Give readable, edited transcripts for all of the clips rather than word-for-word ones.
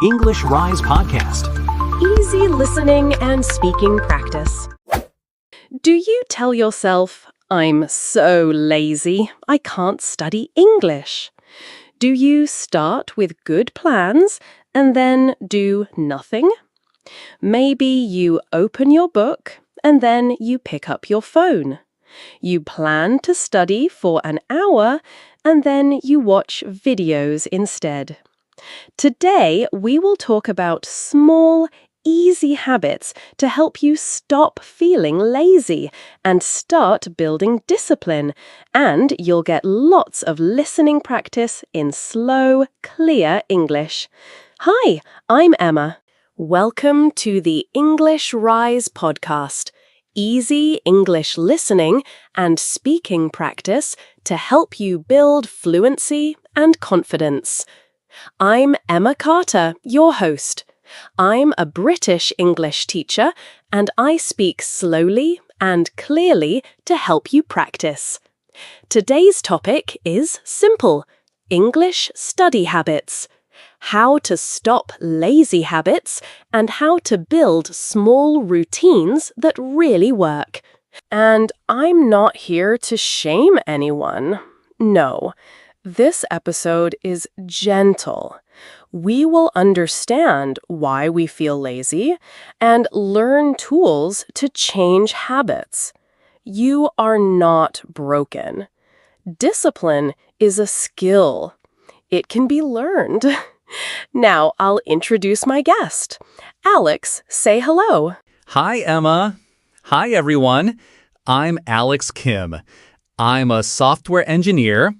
English Rise podcast. Easy listening and speaking practice. Do you tell yourself, I'm so lazy, I can't study English? Do you start with good plans and then do nothing? Maybe you open your book and then you pick up your phone. You plan to study for an hour and then you watch videos instead. Today, we will talk about small, easy habits to help you stop feeling lazy and start building discipline. And you'll get lots of listening practice in slow, clear English. Hi, I'm Emma. Welcome to the English Rise podcast. Easy English listening and speaking practice to help you build fluency and confidence. I'm Emma Carter, your host. I'm a British English teacher and I speak slowly and clearly to help you practice. Today's topic is simple: English study habits. How to stop lazy habits and how to build small routines that really work. And I'm not here to shame anyone. No. This episode is gentle. We will understand why we feel lazy and learn tools to change habits. You are not broken. Discipline is a skill. It can be learned. Now I'll introduce my guest. Alex, say hello. Hi, Emma. Hi, everyone. I'm Alex Kim. I'm a software engineer,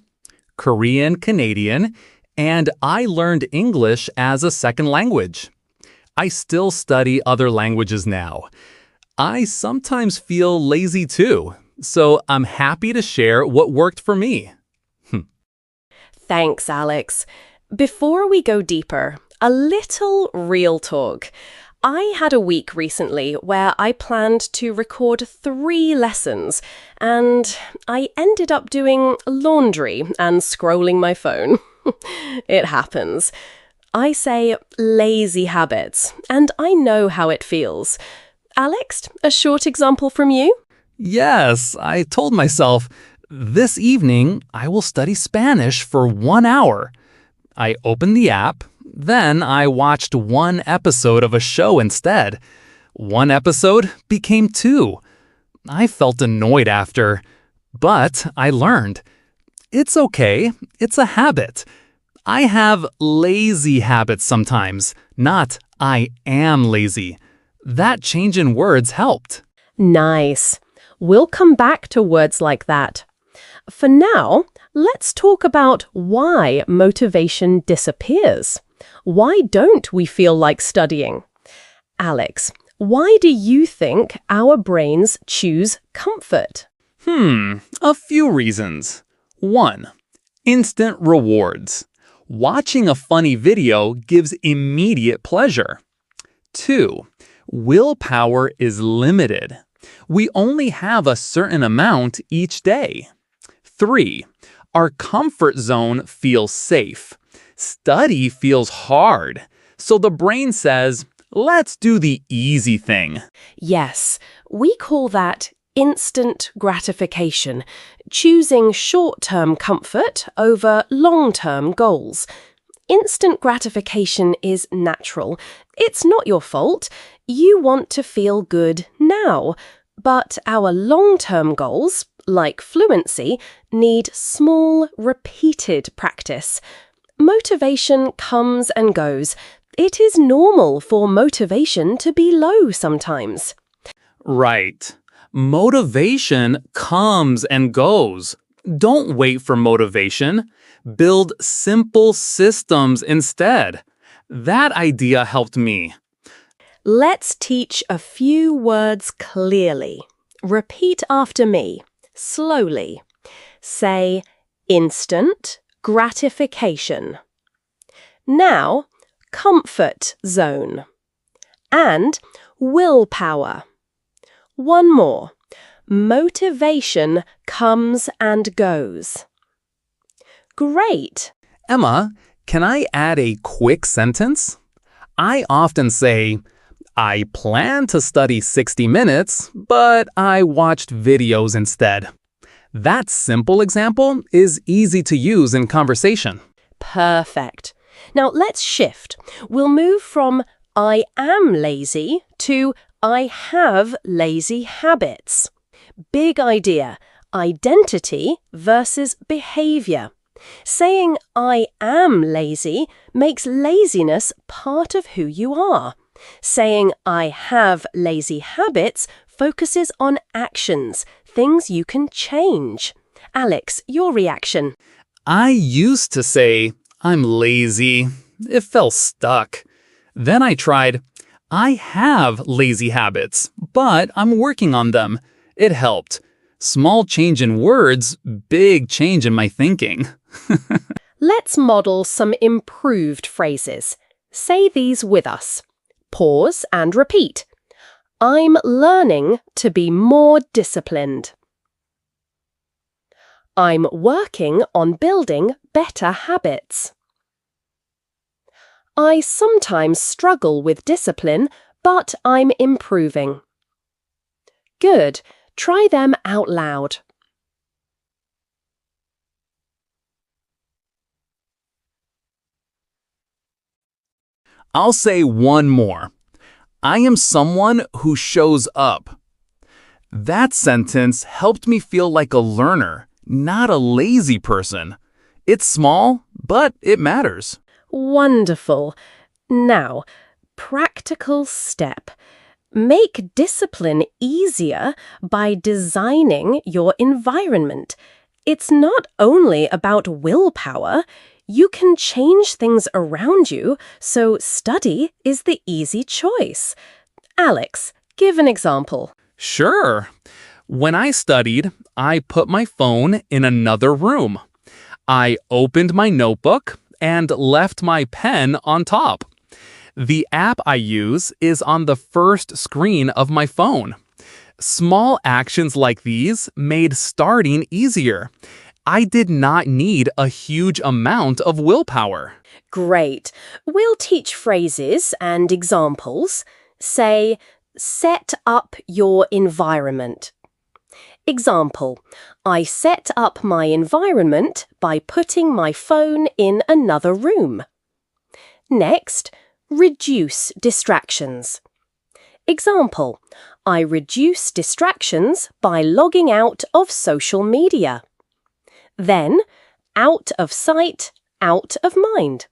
Korean-Canadian, and I learned English as a second language. I still study other languages now. I sometimes feel lazy too, so I'm happy to share what worked for me. Thanks, Alex. Before we go deeper, a little real talk. I had a week recently where I planned to record 3 lessons, and I ended up doing laundry and scrolling my phone. It happens. I say lazy habits, and I know how it feels. Alex, a short example from you? Yes, I told myself, this evening I will study Spanish for 1 hour. I opened the app. Then I watched 1 episode of a show instead. 1 episode became 2. I felt annoyed after, but I learned. It's okay. It's a habit. I have lazy habits sometimes, not I am lazy. That change in words helped. Nice. We'll come back to words like that. For now, let's talk about why motivation disappears. Why don't we feel like studying? Alex, why do you think our brains choose comfort? A few reasons. 1. Instant rewards. Watching a funny video gives immediate pleasure. 2. Willpower is limited. We only have a certain amount each day. 3. Our comfort zone feels safe. Study feels hard, so the brain says, let's do the easy thing. Yes, we call that instant gratification, choosing short-term comfort over long-term goals. Instant gratification is natural. It's not your fault. You want to feel good now. But our long-term goals, like fluency, need small, repeated practice. Motivation comes and goes. It is normal for motivation to be low sometimes. Right. Motivation comes and goes. Don't wait for motivation. Build simple systems instead. That idea helped me. Let's teach a few words clearly. Repeat after me, slowly. Say instant gratification. Now, comfort zone. And willpower. One more. Motivation comes and goes. Great. Emma, can I add a quick sentence? I often say, I plan to study 60 minutes, but I watched videos instead. That simple example is easy to use in conversation. Perfect. Now let's shift. We'll move from I am lazy to I have lazy habits. Big idea. Identity versus behavior. Saying I am lazy makes laziness part of who you are. Saying I have lazy habits focuses on actions, things you can change. Alex, your reaction? I used to say, I'm lazy. It felt stuck. Then I tried, I have lazy habits, but I'm working on them. It helped. Small change in words, big change in my thinking. Let's model some improved phrases. Say these with us. Pause and repeat. I'm learning to be more disciplined. I'm working on building better habits. I sometimes struggle with discipline, but I'm improving. Good. Try them out loud. I'll say one more. I am someone who shows up. That sentence helped me feel like a learner, not a lazy person. It's small, but it matters. Wonderful. Now, practical step. Make discipline easier by designing your environment. It's not only about willpower. You can change things around you, so study is the easy choice. Alex, give an example. Sure. When I studied, I put my phone in another room. I opened my notebook and left my pen on top. The app I use is on the first screen of my phone. Small actions like these made starting easier. I did not need a huge amount of willpower. Great. We'll teach phrases and examples. Say, set up your environment. Example, I set up my environment by putting my phone in another room. Next, reduce distractions. Example, I reduce distractions by logging out of social media. Then, out of sight, out of mind.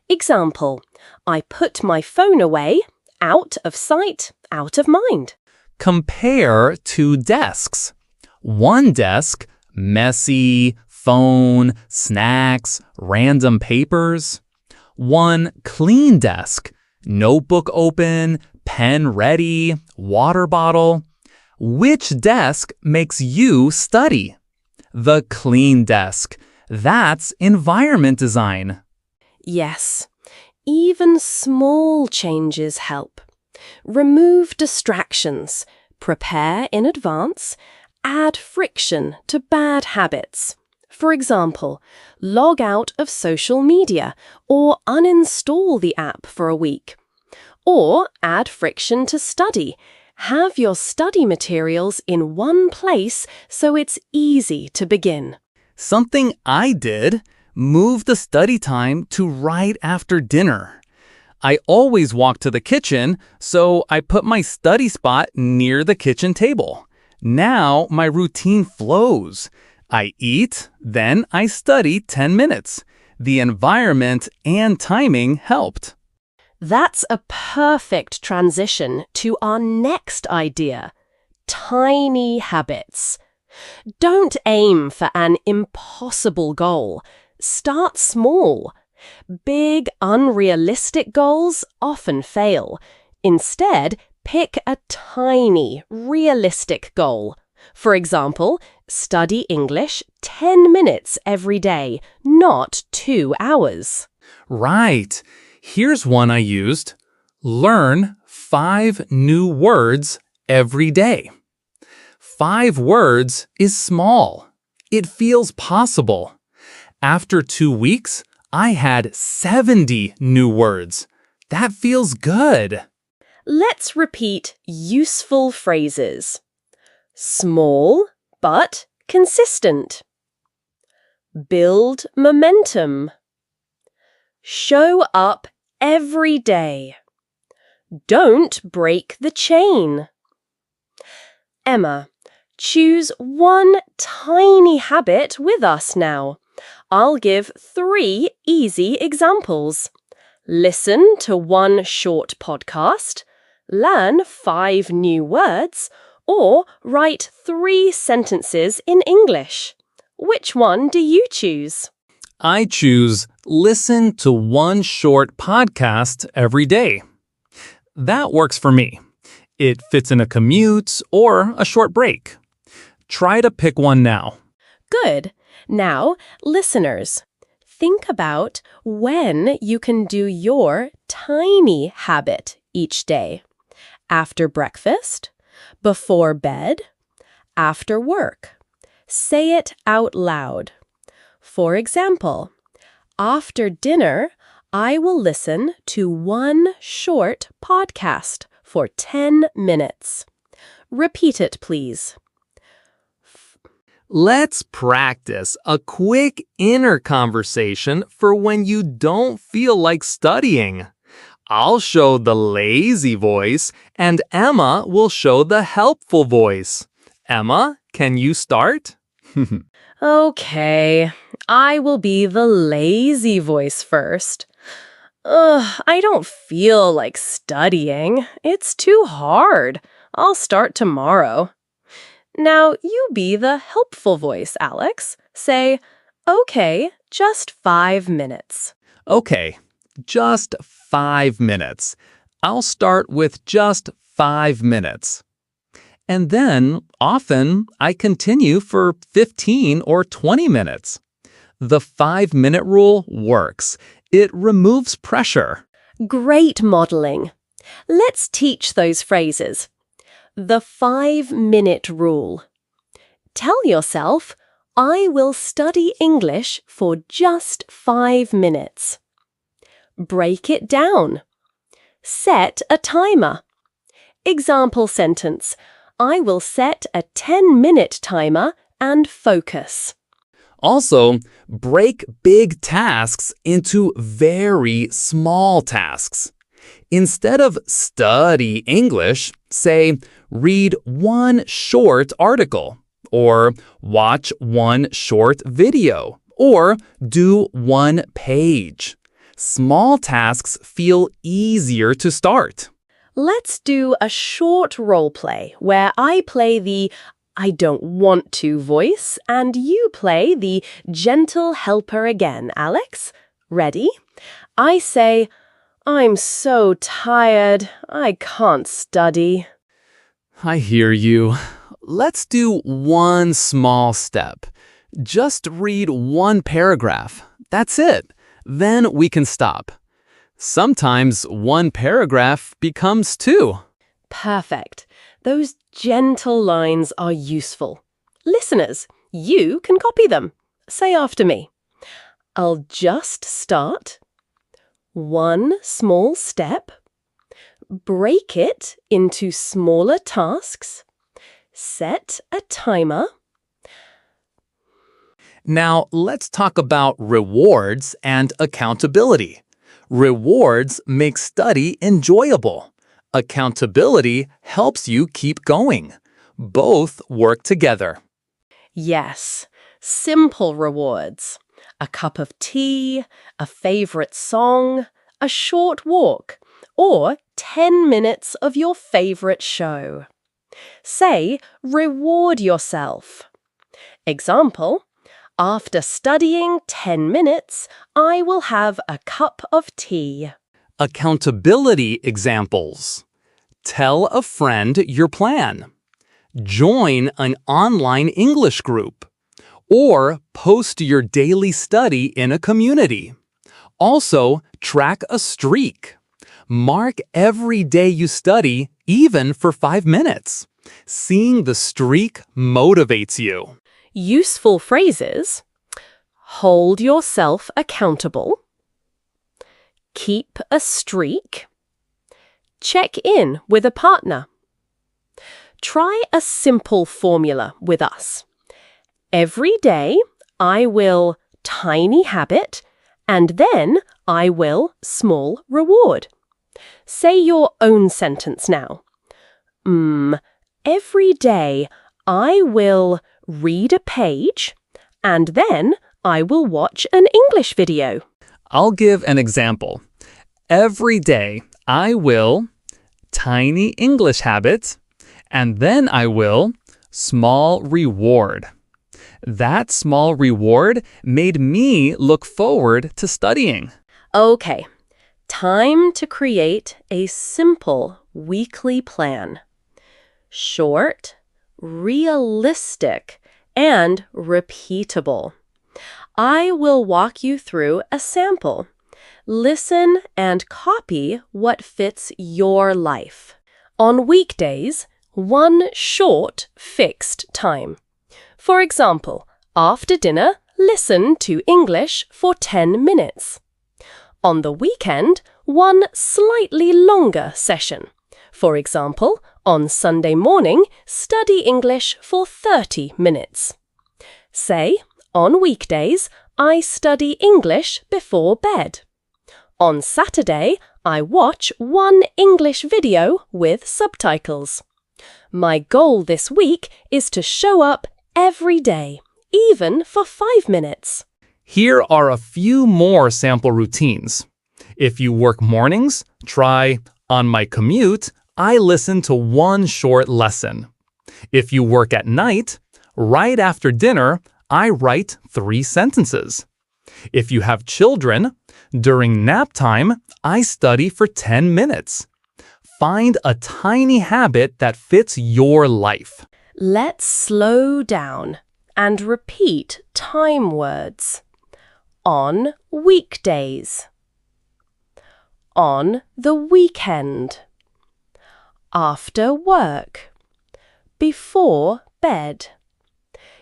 Example, I put my phone away, out of sight, out of mind. Compare two desks. One desk, messy, phone, snacks, random papers. One clean desk, notebook open, pen ready, water bottle. Which desk makes you study? The clean desk. That's environment design. Yes, even small changes help. Remove distractions, prepare in advance, add friction to bad habits. For example, log out of social media or uninstall the app for a week. Or add friction to study. Have your study materials in one place so it's easy to begin. Something I did, move the study time to right after dinner. I always walk to the kitchen, so I put my study spot near the kitchen table. Now my routine flows. I eat, then I study 10 minutes. The environment and timing helped. That's a perfect transition to our next idea, tiny habits. Don't aim for an impossible goal. Start small. Big, unrealistic goals often fail. Instead, pick a tiny, realistic goal. For example, study English 10 minutes every day, not 2 hours. Right. Here's one I used. Learn 5 new words every day. 5 words is small. It feels possible. After 2 weeks, I had 70 new words. That feels good. Let's repeat useful phrases. Small but consistent. Build momentum. Show up every day. Don't break the chain. Emma, choose one tiny habit with us now. I'll give 3 easy examples. Listen to 1 short podcast, learn 5 new words, or write 3 sentences in English. Which one do you choose? I choose listen to 1 short podcast every day. That works for me. It fits in a commute or a short break. Try to pick one now. Good. Now, listeners, think about when you can do your tiny habit each day. After breakfast, before bed, after work. Say it out loud. For example, after dinner, I will listen to 1 short podcast for 10 minutes. Repeat it, please. Let's practice a quick inner conversation for when you don't feel like studying. I'll show the lazy voice, and Emma will show the helpful voice. Emma, can you start? Okay, I will be the lazy voice first. I don't feel like studying. It's too hard. I'll start tomorrow. Now you be the helpful voice, Alex. Say, okay, just 5 minutes. Okay, just 5 minutes. I'll start with just 5 minutes. And then, often, I continue for 15 or 20 minutes. The 5-minute rule works. It removes pressure. Great modeling. Let's teach those phrases. The 5-minute rule. Tell yourself, I will study English for just 5 minutes. Break it down. Set a timer. Example sentence. I will set a 10-minute timer and focus. Also, break big tasks into very small tasks. Instead of study English, say, read 1 short article, or watch 1 short video, or do 1 page. Small tasks feel easier to start. Let's do a short role play where I play the I don't want to voice and you play the gentle helper again, Alex. Ready? I say, I'm so tired. I can't study. I hear you. Let's do 1 small step. Just read 1 paragraph. That's it. Then we can stop. Sometimes 1 paragraph becomes 2. Perfect. Those gentle lines are useful. Listeners, you can copy them. Say after me. I'll just start. 1 small step. Break it into smaller tasks. Set a timer. Now, let's talk about rewards and accountability. Rewards make study enjoyable. Accountability helps you keep going. Both work together. Yes, simple rewards. A cup of tea, a favorite song, a short walk, or 10 minutes of your favorite show. Say, reward yourself. Example, after studying 10 minutes, I will have a cup of tea. Accountability examples. Tell a friend your plan. Join an online English group. Or post your daily study in a community. Also, track a streak. Mark every day you study, even for 5 minutes. Seeing the streak motivates you. Useful phrases. Hold yourself accountable. Keep a streak. Check in with a partner. Try a simple formula with us. Every day, I will tiny habit, and then I will small reward. Say your own sentence now. Every day, I will read a page, and then I will watch an English video. I'll give an example. Every day, I will tiny English habit, and then I will small reward. That small reward made me look forward to studying. Okay, time to create a simple weekly plan. Short, realistic, and repeatable. I will walk you through a sample. Listen and copy what fits your life. On weekdays, one short, fixed time. For example, after dinner, listen to English for 10 minutes. On the weekend, one slightly longer session. For example, on Sunday morning, study English for 30 minutes. Say, on weekdays, I study English before bed. On Saturday, I watch one English video with subtitles. My goal this week is to show up every day, even for 5 minutes. Here are a few more sample routines. If you work mornings, try, on my commute, I listen to one short lesson. If you work at night, right after dinner, I write 3 sentences. If you have children, during nap time, I study for 10 minutes. Find a tiny habit that fits your life. Let's slow down and repeat time words. On weekdays. On the weekend. After work. Before bed.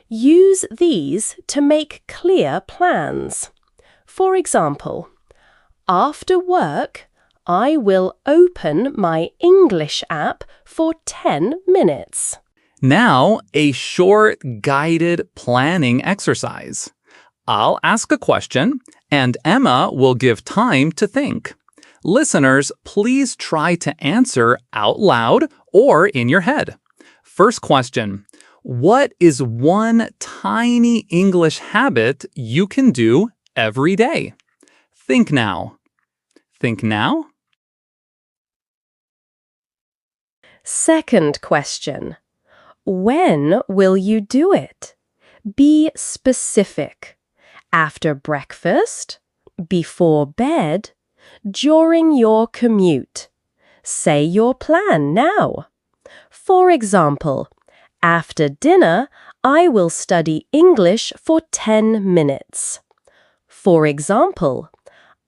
Use these to make clear plans. For example, after work, I will open my English app for 10 minutes. Now, a short guided planning exercise. I'll ask a question, and Emma will give time to think. Listeners, please try to answer out loud or in your head. First question. What is one tiny English habit you can do every day? Think now. Think now. Second question. When will you do it? Be specific. After breakfast? Before bed? During your commute? Say your plan now. For example, after dinner, I will study English for 10 minutes. For example,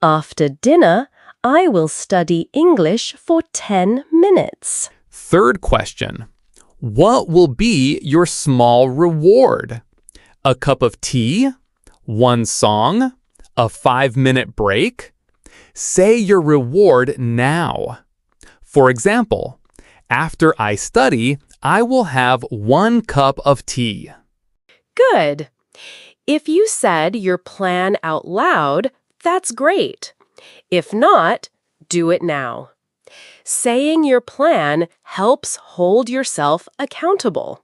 after dinner, I will study English for 10 minutes. Third question. What will be your small reward? A cup of tea? One song? A 5-minute break? Say your reward now. For example, after I study, I will have 1 cup of tea. Good. If you said your plan out loud, that's great. If not, do it now. Saying your plan helps hold yourself accountable.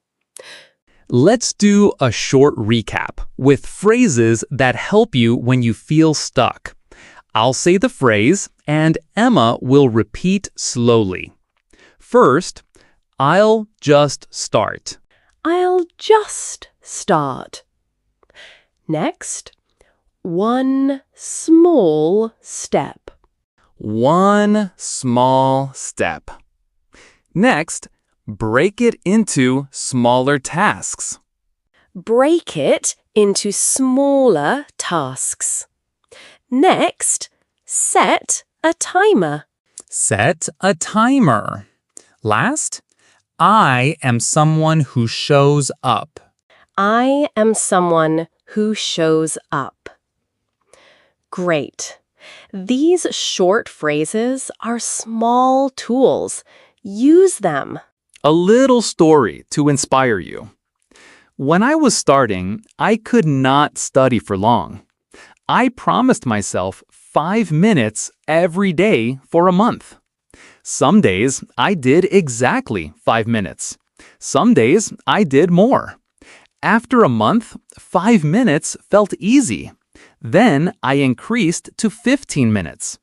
Let's do a short recap with phrases that help you when you feel stuck. I'll say the phrase, and Emma will repeat slowly. First, I'll just start. I'll just start. Next, one small step. One small step. Next, break it into smaller tasks. Break it into smaller tasks. Next, set a timer. Set a timer. Last, I am someone who shows up. I am someone who shows up. Great. These short phrases are small tools. Use them. A little story to inspire you. When I was starting, I could not study for long. I promised myself 5 minutes every day for a month. Some days I did exactly 5 minutes. Some days I did more. After a month, 5 minutes felt easy. Then I increased to 15 minutes.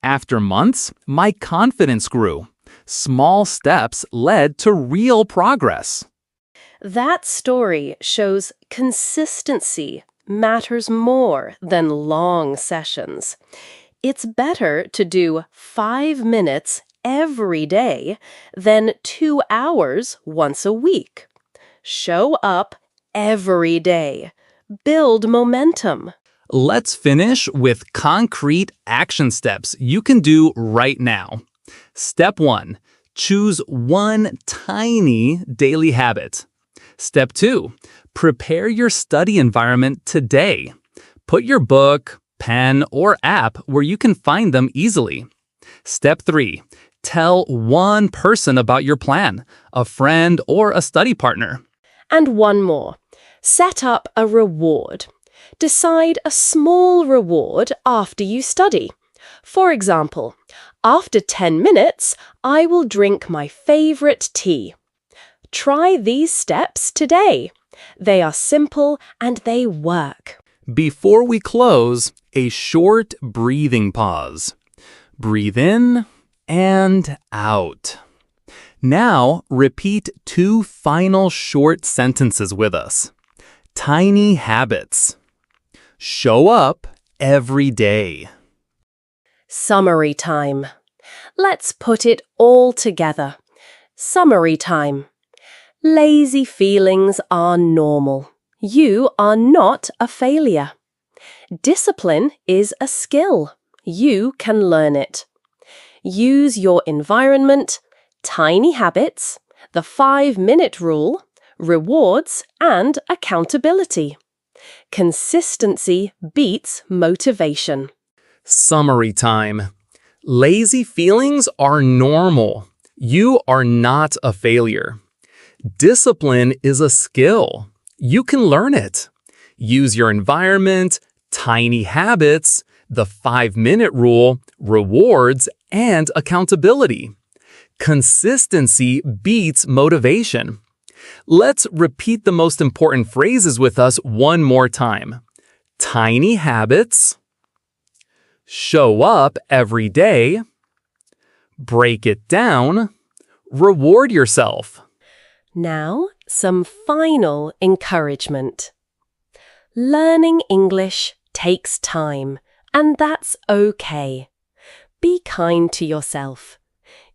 After months, my confidence grew. Small steps led to real progress. That story shows consistency matters more than long sessions. It's better to do 5 minutes every day than 2 hours once a week. Show up every day. Build momentum. Let's finish with concrete action steps you can do right now. Step 1. Choose one tiny daily habit. Step 2. Prepare your study environment today. Put your book, pen, or app where you can find them easily. Step 3. Tell one person about your plan, a friend or a study partner. And one more. Set up a reward. Decide a small reward after you study. For example, after 10 minutes, I will drink my favorite tea. Try these steps today. They are simple and they work. Before we close, a short breathing pause. Breathe in and out. Now, repeat 2 final short sentences with us. Tiny habits. Show up every day. Summary time. Let's put it all together. Summary time. Lazy feelings are normal. You are not a failure. Discipline is a skill. You can learn it. Use your environment, tiny habits, the 5-minute rule, rewards, and accountability. Consistency beats motivation. Summary time. Lazy feelings are normal. You are not a failure. Discipline is a skill. You can learn it. Use your environment, tiny habits, the 5-minute rule, rewards, and accountability. Consistency beats motivation. Let's repeat the most important phrases with us one more time. Tiny habits. Show up every day. Break it down. Reward yourself. Now, some final encouragement. Learning English takes time, and that's okay. Be kind to yourself.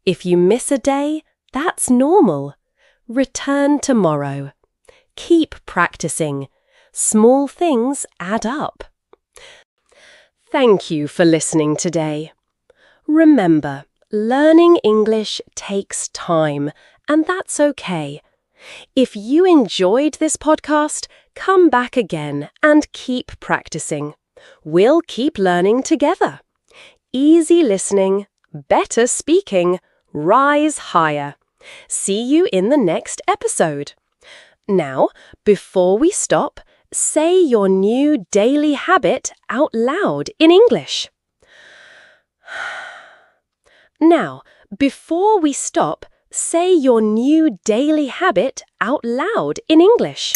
If you miss a day, that's normal. Return tomorrow. Keep practicing. Small things add up. Thank you for listening today. Remember, learning English takes time, and that's okay. If you enjoyed this podcast, come back again and keep practicing. We'll keep learning together. Easy listening, better speaking, rise higher. See you in the next episode. Now, before we stop, say your new daily habit out loud in English. Now, before we stop, say your new daily habit out loud in English.